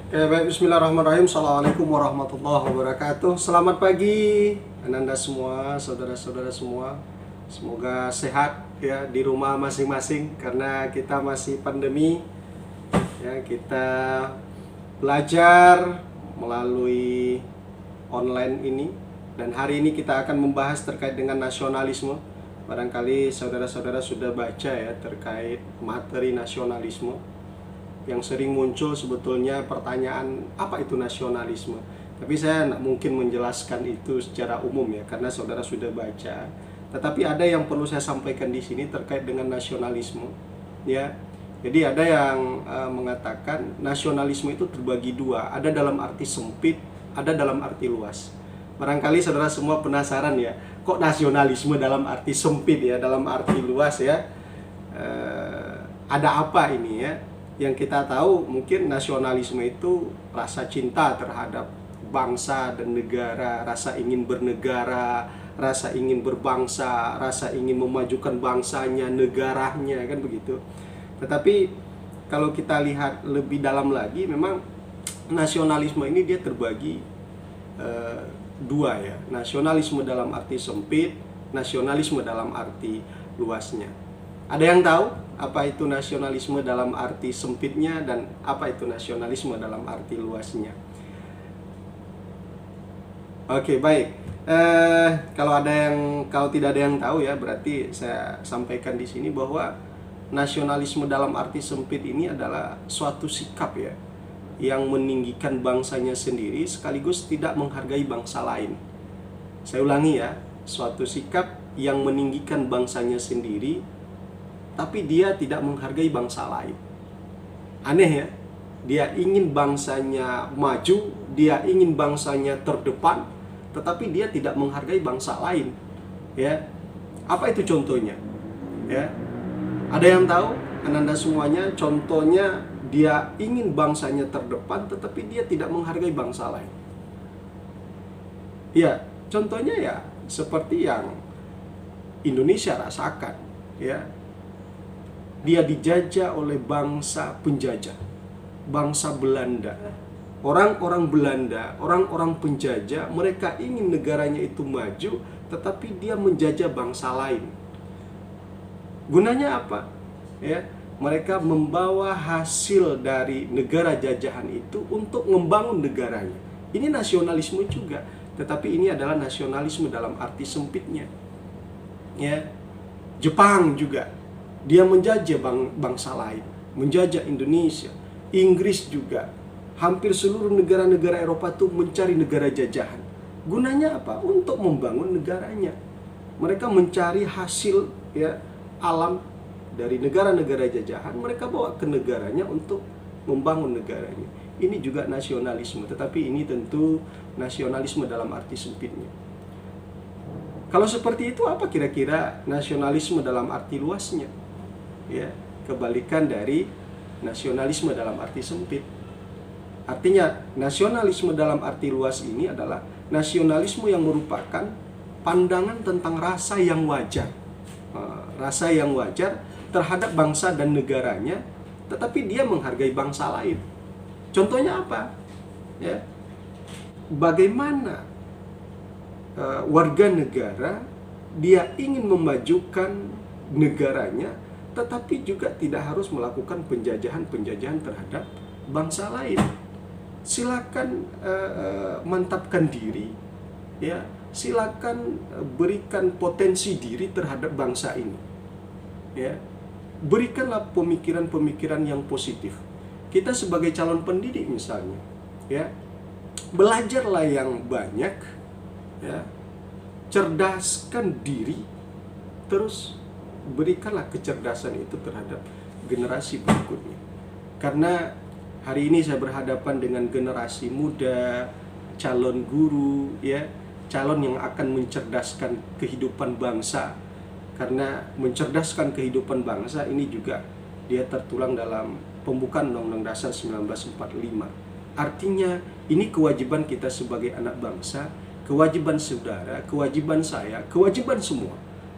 Oke, baik, bismillahirrahmanirrahim. Assalamualaikum warahmatullahi wabarakatuh. Selamat pagi, Ananda semua, saudara-saudara semua. Semoga sehat ya di rumah masing-masing karena kita masih pandemi. Ya, kita belajar melalui online ini dan hari ini kita akan membahas terkait dengan nasionalisme. Barangkali saudara-saudara sudah baca ya terkait materi nasionalisme. Yang sering muncul sebetulnya pertanyaan apa itu nasionalisme. Tapi saya tidak mungkin menjelaskan itu secara umum ya karena saudara sudah baca. Tetapi ada yang perlu saya sampaikan di sini terkait dengan nasionalisme ya. Jadi ada yang mengatakan nasionalisme itu terbagi dua, ada dalam arti sempit, ada dalam arti luas. Barangkali saudara semua penasaran ya, kok nasionalisme dalam arti sempit ya, dalam arti luas ya. Ada apa ini ya? Yang kita tahu mungkin nasionalisme itu rasa cinta terhadap bangsa dan negara, rasa ingin bernegara, rasa ingin berbangsa, rasa ingin memajukan bangsanya, negaranya, kan begitu. Tetapi kalau kita lihat lebih dalam lagi, memang nasionalisme ini dia terbagi dua ya. Nasionalisme dalam arti sempit, nasionalisme dalam arti luasnya. Ada yang tahu apa itu nasionalisme dalam arti sempitnya dan apa itu nasionalisme dalam arti luasnya? Oke, baik. Kalau tidak ada yang tahu ya, berarti saya sampaikan di sini bahwa nasionalisme dalam arti sempit ini adalah suatu sikap ya yang meninggikan bangsanya sendiri sekaligus tidak menghargai bangsa lain. Saya ulangi ya, suatu sikap yang meninggikan bangsanya sendiri tapi dia tidak menghargai bangsa lain. Aneh ya, dia ingin bangsanya maju, dia ingin bangsanya terdepan, tetapi dia tidak menghargai bangsa lain. Ya, apa itu contohnya? Ya, ada yang tahu? Ananda semuanya, contohnya dia ingin bangsanya terdepan, tetapi dia tidak menghargai bangsa lain. Ya, contohnya ya seperti yang Indonesia rasakan. Ya, dia dijajah oleh bangsa penjajah, bangsa Belanda. Orang-orang Belanda, orang-orang penjajah, mereka ingin negaranya itu maju, tetapi dia menjajah bangsa lain. Gunanya apa? Ya, mereka membawa hasil dari negara jajahan itu untuk membangun negaranya. Ini nasionalisme juga, tetapi ini adalah nasionalisme dalam arti sempitnya. Ya, Jepang juga. Dia menjajah bangsa lain, menjajah Indonesia, Inggris juga. Hampir seluruh negara-negara Eropa itu mencari negara jajahan. Gunanya apa? Untuk membangun negaranya. Mereka mencari hasil ya alam dari negara-negara jajahan, mereka bawa ke negaranya untuk membangun negaranya. Ini juga nasionalisme, tetapi ini tentu nasionalisme dalam arti sempitnya. Kalau seperti itu, apa kira-kira nasionalisme dalam arti luasnya? Ya, kebalikan dari nasionalisme dalam arti sempit. Artinya nasionalisme dalam arti luas ini adalah nasionalisme yang merupakan pandangan tentang rasa yang wajar, rasa yang wajar terhadap bangsa dan negaranya, tetapi dia menghargai bangsa lain. Contohnya apa? Ya, bagaimana warga negara dia ingin memajukan negaranya, tetapi juga tidak harus melakukan penjajahan-penjajahan terhadap bangsa lain. Silakan mantapkan diri, ya. Silakan berikan potensi diri terhadap bangsa ini, ya. Berikanlah pemikiran-pemikiran yang positif. Kita sebagai calon pendidik misalnya, ya, belajarlah yang banyak, ya. Cerdaskan diri, terus berikanlah kecerdasan itu terhadap generasi berikutnya. Karena hari ini saya berhadapan dengan generasi muda, calon guru, ya, calon yang akan mencerdaskan kehidupan bangsa. Karena mencerdaskan kehidupan bangsa ini juga dia tertuang dalam pembukaan Undang-Undang Dasar 1945. Artinya ini kewajiban kita sebagai anak bangsa, kewajiban saudara, kewajiban saya, kewajiban semua.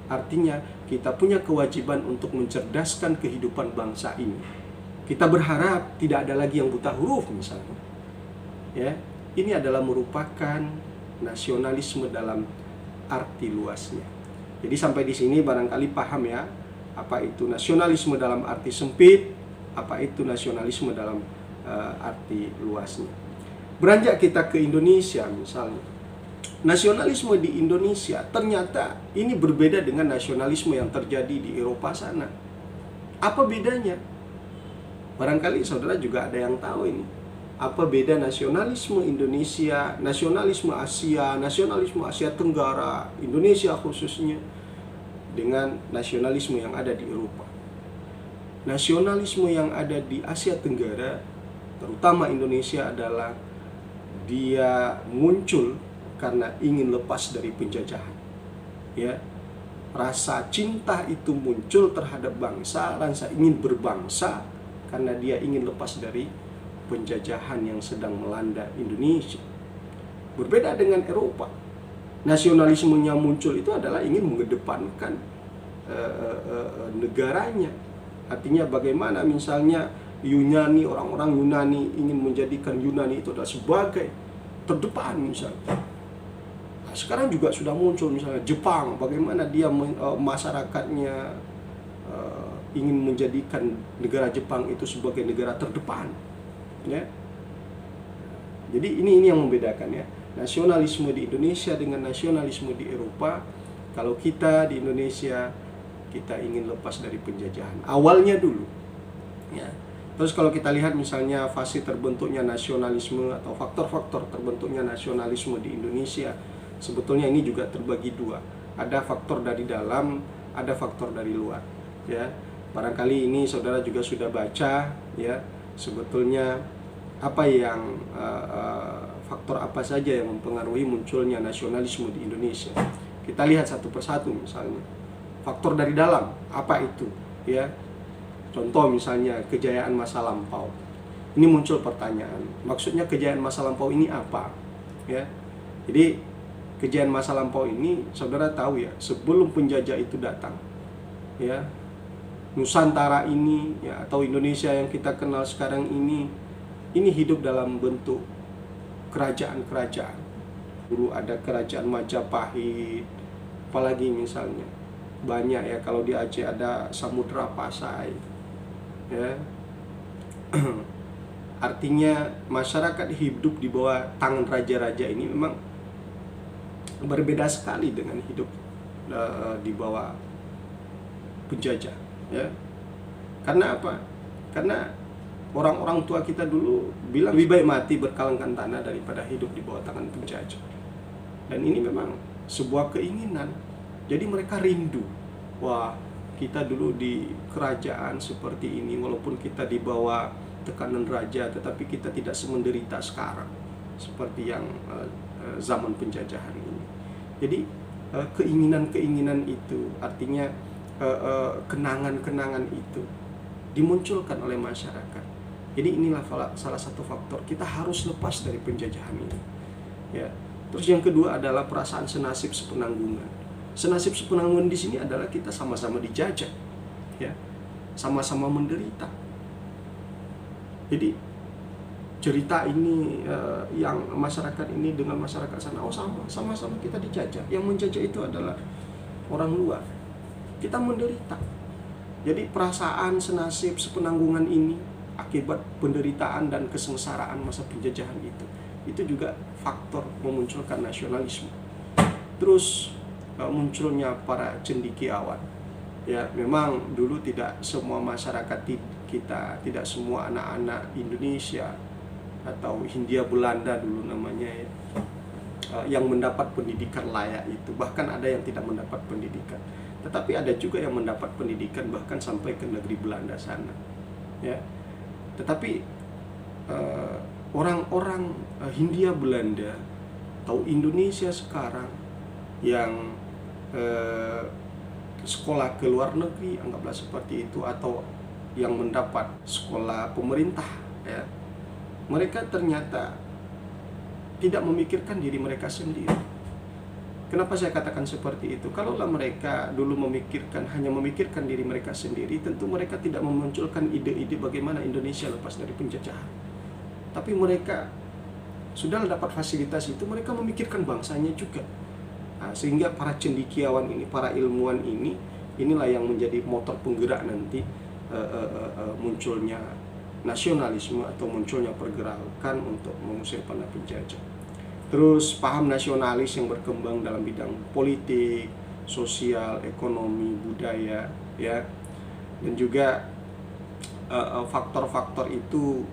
Artinya kita punya kewajiban untuk mencerdaskan kehidupan bangsa ini. Kita berharap tidak ada lagi yang buta huruf misalnya. ya. Ini adalah merupakan nasionalisme dalam arti luasnya. Jadi sampai di sini barangkali paham ya, apa itu nasionalisme dalam arti sempit, apa itu nasionalisme dalam arti luasnya. Beranjak kita ke Indonesia misalnya, nasionalisme di Indonesia ternyata ini berbeda dengan nasionalisme yang terjadi di Eropa sana. Apa bedanya? Barangkali saudara juga ada yang tahu ini. Apa beda nasionalisme Indonesia, nasionalisme Asia Tenggara, Indonesia khususnya, dengan nasionalisme yang ada di Eropa? Nasionalisme yang ada di Asia Tenggara, terutama Indonesia, adalah dia muncul karena ingin lepas dari penjajahan. Ya, rasa cinta itu muncul terhadap bangsa, rasa ingin berbangsa karena dia ingin lepas dari penjajahan yang sedang melanda Indonesia. Berbeda dengan Eropa. Nasionalismenya muncul itu adalah ingin mengedepankan negaranya. Artinya bagaimana misalnya Yunani, orang-orang Yunani ingin menjadikan Yunani itu adalah sebagai terdepan misalnya. Nah, sekarang juga sudah muncul misalnya Jepang, bagaimana dia masyarakatnya ingin menjadikan negara Jepang itu sebagai negara terdepan. Ya. Jadi ini yang membedakan ya, nasionalisme di Indonesia dengan nasionalisme di Eropa. Kalau kita di Indonesia, kita ingin lepas dari penjajahan awalnya dulu ya. Terus kalau kita lihat misalnya fase terbentuknya nasionalisme atau faktor-faktor terbentuknya nasionalisme di Indonesia, sebetulnya ini juga terbagi dua. Ada faktor dari dalam, ada faktor dari luar ya. Barangkali ini saudara juga sudah baca ya, sebetulnya apa yang faktor apa saja yang mempengaruhi munculnya nasionalisme di Indonesia. Kita lihat satu persatu misalnya. Faktor dari dalam, apa itu? Ya. Contoh misalnya kejayaan masa lampau. Ini muncul pertanyaan, maksudnya kejayaan masa lampau ini apa? Ya. Jadi kejayaan masa lampau ini saudara tahu ya, sebelum penjajah itu datang. Ya. Nusantara ini ya, atau Indonesia yang kita kenal sekarang ini hidup dalam bentuk kerajaan-kerajaan. Dulu ada kerajaan Majapahit, apalagi misalnya banyak ya, kalau di Aceh ada Samudra Pasai ya. Artinya masyarakat hidup di bawah tangan raja-raja ini memang berbeda sekali dengan hidup di bawah penjajah ya. Karena apa? Karena orang-orang tua kita dulu bilang lebih baik mati berkalangkan tanah daripada hidup di bawah tangan penjajah. Dan ini memang sebuah keinginan. Jadi mereka rindu, wah kita dulu di kerajaan seperti ini, walaupun kita di bawah tekanan raja, tetapi kita tidak semenderita sekarang seperti yang zaman penjajahan ini. Jadi keinginan-keinginan itu, artinya kenangan-kenangan itu dimunculkan oleh masyarakat. Jadi inilah salah satu faktor kita harus lepas dari penjajahan ini. Ya. Terus yang kedua adalah perasaan senasib sepenanggungan. Senasib sepenanggungan di sini adalah kita sama-sama dijajah, ya, sama-sama menderita. Jadi cerita ini yang masyarakat ini dengan masyarakat sana, oh sama-sama kita dijajah. Yang menjajah itu adalah orang luar. Kita menderita. Jadi perasaan senasib sepenanggungan ini akibat penderitaan dan kesengsaraan masa penjajahan itu juga faktor memunculkan nasionalisme. Terus munculnya para cendekiawan. Ya, memang dulu tidak semua masyarakat kita, tidak semua anak-anak Indonesia atau Hindia Belanda dulu namanya ya, yang mendapat pendidikan layak itu. Bahkan ada yang tidak mendapat pendidikan. Tetapi ada juga yang mendapat pendidikan bahkan sampai ke negeri Belanda sana. Ya. Tetapi orang-orang Hindia Belanda atau Indonesia sekarang yang sekolah ke luar negeri, anggaplah seperti itu, atau yang mendapat sekolah pemerintah, ya, mereka ternyata tidak memikirkan diri mereka sendiri. Kenapa saya katakan seperti itu? Kalaulah mereka dulu hanya memikirkan diri mereka sendiri, tentu mereka tidak memunculkan ide-ide bagaimana Indonesia lepas dari penjajahan. Tapi mereka sudah dapat fasilitas itu, mereka memikirkan bangsanya juga. Nah, sehingga para cendekiawan ini, para ilmuwan ini, inilah yang menjadi motor penggerak nanti munculnya nasionalisme atau munculnya pergerakan untuk mengusir para penjajah. Terus paham nasionalis yang berkembang dalam bidang politik, sosial, ekonomi, budaya, ya, dan juga faktor-faktor itu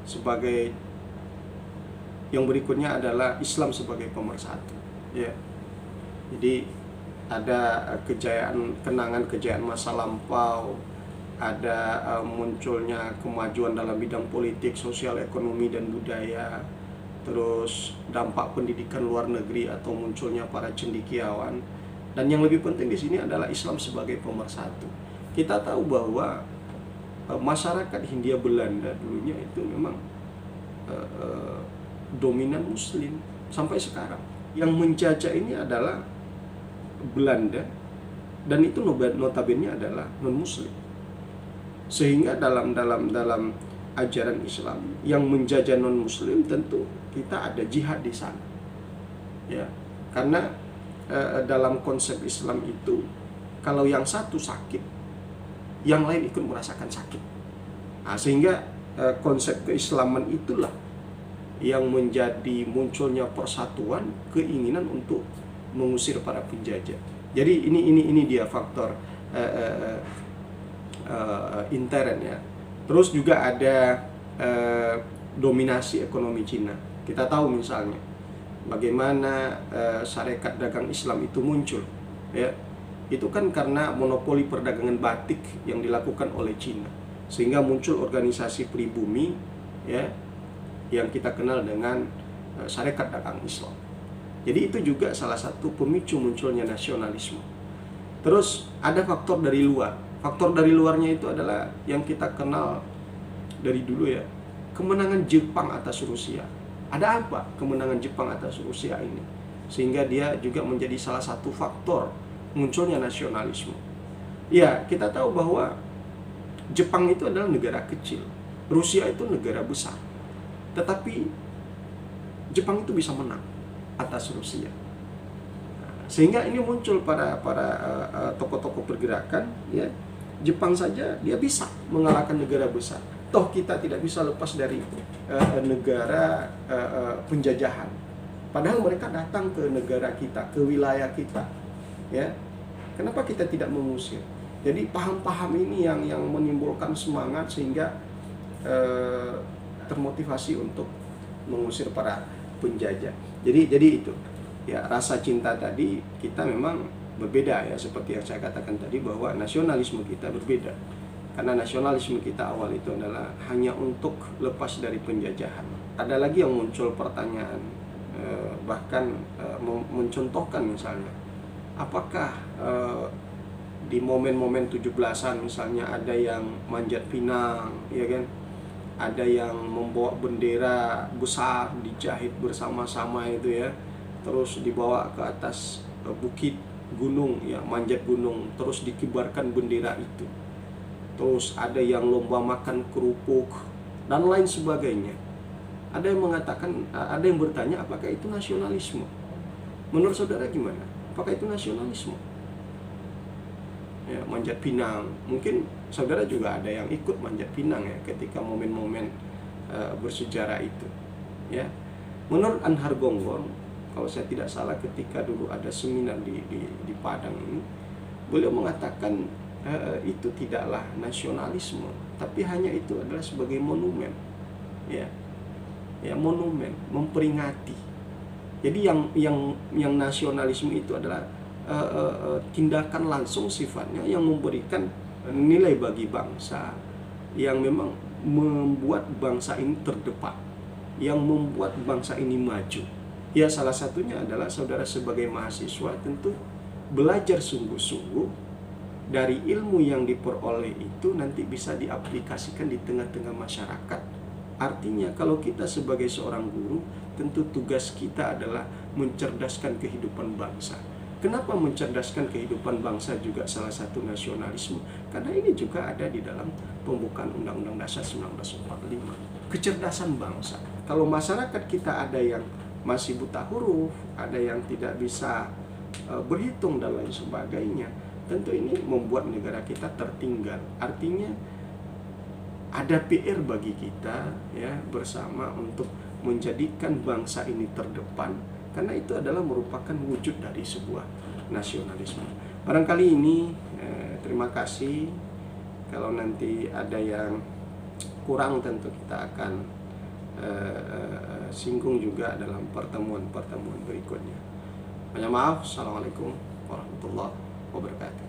sebagai yang berikutnya adalah Islam sebagai pemersatu, ya. Jadi ada kenangan kejayaan masa lampau, ada munculnya kemajuan dalam bidang politik, sosial, ekonomi, dan budaya. Terus dampak pendidikan luar negeri atau munculnya para cendekiawan. Dan yang lebih penting di sini adalah Islam sebagai pemersatu. Kita tahu bahwa masyarakat Hindia Belanda dulunya itu memang dominan Muslim sampai sekarang. Yang menjajah ini adalah Belanda, dan itu notabene adalah non-Muslim. Sehingga dalam ajaran Islam yang menjajah non-Muslim, tentu kita ada jihad di sana, ya. Karena dalam konsep Islam itu, kalau yang satu sakit, yang lain ikut merasakan sakit. Nah, sehingga konsep keislaman itulah yang menjadi munculnya persatuan, keinginan untuk mengusir para penjajah. Jadi ini dia faktor intern, ya. Terus juga ada dominasi ekonomi Cina. Kita tahu misalnya bagaimana Sarekat Dagang Islam itu muncul, ya. Itu kan karena monopoli perdagangan batik yang dilakukan oleh Cina, sehingga muncul organisasi pribumi, ya, yang kita kenal dengan Sarekat Dagang Islam. Jadi itu juga salah satu pemicu munculnya nasionalisme. Terus ada faktor dari luar. Faktor dari luarnya itu adalah yang kita kenal dari dulu, ya, kemenangan Jepang atas Rusia. Ada apa kemenangan Jepang atas Rusia ini? Sehingga dia juga menjadi salah satu faktor munculnya nasionalisme. Ya, kita tahu bahwa Jepang itu adalah negara kecil, Rusia itu negara besar. Tetapi Jepang itu bisa menang atas Rusia. Sehingga ini muncul para tokoh-tokoh pergerakan, ya. Jepang saja dia bisa mengalahkan negara besar. Toh kita tidak bisa lepas dari negara penjajahan. Padahal mereka datang ke negara kita, ke wilayah kita, ya. Kenapa kita tidak mengusir? Jadi paham-paham ini yang menimbulkan semangat sehingga termotivasi untuk mengusir para penjajah. Jadi itu, ya, rasa cinta tadi kita memang berbeda, ya, seperti yang saya katakan tadi bahwa nasionalisme kita berbeda. Karena nasionalisme kita awal itu adalah hanya untuk lepas dari penjajahan. Ada lagi yang muncul pertanyaan, bahkan mencontohkan misalnya, apakah di momen-momen 17-an misalnya ada yang manjat pinang, ya kan? Ada yang membawa bendera besar dijahit bersama-sama itu, ya. Terus dibawa ke atas bukit gunung, ya, manjat gunung, terus dikibarkan bendera itu. Terus ada yang lomba makan kerupuk dan lain sebagainya. Ada yang mengatakan, ada yang bertanya, apakah itu nasionalisme? Menurut saudara gimana? Apakah itu nasionalisme? Ya, manjat pinang. Mungkin saudara juga ada yang ikut manjat pinang, ya, ketika momen-momen bersejarah itu, ya. Menurut Anhar Gonggong, kalau saya tidak salah ketika dulu ada seminar di Padang ini, beliau mengatakan itu tidaklah nasionalisme, tapi hanya itu adalah sebagai monumen, ya, monumen memperingati. Jadi yang nasionalisme itu adalah tindakan langsung sifatnya yang memberikan nilai bagi bangsa, yang memang membuat bangsa ini terdepan, yang membuat bangsa ini maju. Ya, salah satunya adalah saudara sebagai mahasiswa tentu belajar sungguh-sungguh dari ilmu yang diperoleh itu nanti bisa diaplikasikan di tengah-tengah masyarakat. Artinya kalau kita sebagai seorang guru, tentu tugas kita adalah mencerdaskan kehidupan bangsa. Kenapa mencerdaskan kehidupan bangsa juga salah satu nasionalisme? Karena ini juga ada di dalam pembukaan Undang-Undang Dasar 1945. Kecerdasan bangsa. Kalau masyarakat kita ada yang masih buta huruf, ada yang tidak bisa berhitung dan lain sebagainya, tentu ini membuat negara kita tertinggal. Artinya ada PR bagi kita ya bersama untuk menjadikan bangsa ini terdepan, karena itu adalah merupakan wujud dari sebuah nasionalisme. Barangkali ini terima kasih. Kalau nanti ada yang kurang tentu kita akan singgung juga dalam pertemuan-pertemuan berikutnya. Banyak maaf. Assalamualaikum warahmatullahi wabarakatuh.